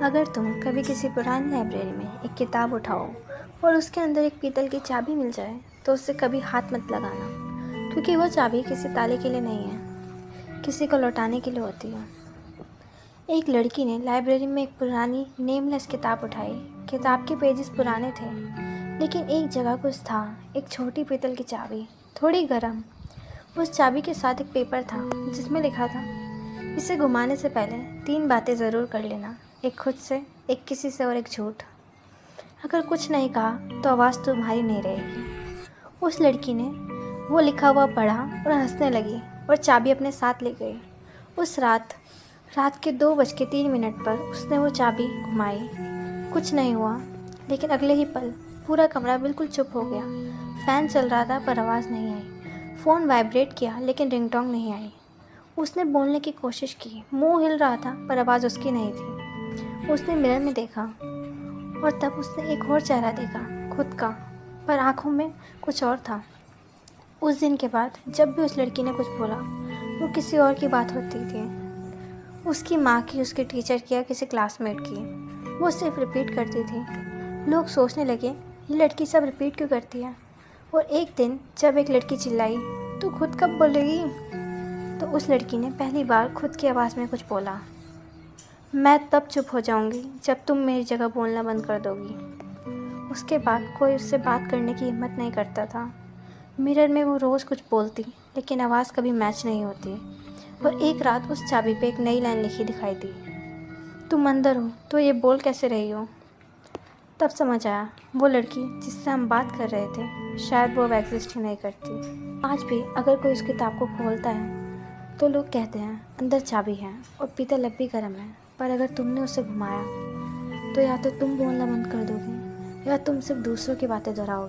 अगर तुम कभी किसी पुरानी लाइब्रेरी में एक किताब उठाओ और उसके अंदर एक पीतल की चाबी मिल जाए तो उससे कभी हाथ मत लगाना, क्योंकि वो चाबी किसी ताले के लिए नहीं है, किसी को लौटाने के लिए होती है। एक लड़की ने लाइब्रेरी में एक पुरानी नेमलेस किताब उठाई। किताब के पेजेस पुराने थे, लेकिन एक जगह कुछ था, एक छोटी पीतल की चाबी, थोड़ी गर्म। उस चाबी के साथ एक पेपर था जिसमें लिखा था, इसे घुमाने से पहले 3 बातें ज़रूर कर लेना, एक खुद से, एक किसी से और एक झूठ। अगर कुछ नहीं कहा तो आवाज़ तुम्हारी नहीं रहेगी। उस लड़की ने वो लिखा हुआ पढ़ा और हंसने लगी और चाबी अपने साथ ले गई। उस रात के 2:03 पर उसने वो चाबी घुमाई। कुछ नहीं हुआ, लेकिन अगले ही पल पूरा कमरा बिल्कुल चुप हो गया। फ़ैन चल रहा था पर आवाज़ नहीं आई। फ़ोन वाइब्रेट किया लेकिन रिंगटोन नहीं आई। उसने बोलने की कोशिश की, मुंह हिल रहा था पर आवाज़ उसकी नहीं थी। उसने मिरर में देखा और तब उसने एक और चेहरा देखा, खुद का, पर आँखों में कुछ और था। उस दिन के बाद जब भी उस लड़की ने कुछ बोला, वो किसी और की बात होती थी, उसकी माँ की, उसके टीचर की या किसी क्लासमेट की। वो सिर्फ रिपीट करती थी। लोग सोचने लगे, ये लड़की सब रिपीट क्यों करती है। और एक दिन जब एक लड़की चिल्लाई, तू खुद कब बोलेगी, तो उस लड़की ने पहली बार खुद की आवाज़ में कुछ बोला, मैं तब चुप हो जाऊंगी जब तुम मेरी जगह बोलना बंद कर दोगी। उसके बाद कोई उससे बात करने की हिम्मत नहीं करता था। मिरर में वो रोज़ कुछ बोलती, लेकिन आवाज़ कभी मैच नहीं होती। और एक रात उस चाबी पे एक नई लाइन लिखी दिखाई दी, तुम अंदर हो तो ये बोल कैसे रही हो। तब समझ आया, वो लड़की जिससे हम बात कर रहे थे शायद वो अब एग्जिस्ट ही नहीं करती। आज भी अगर कोई उस किताब को खोलता है तो लोग कहते हैं अंदर चाबी है और पीतल अब भी गर्म है, पर अगर तुमने उसे घुमाया तो या तो तुम बोलना बंद कर दोगे या तुम सिर्फ दूसरों की बातें दोहराओगे।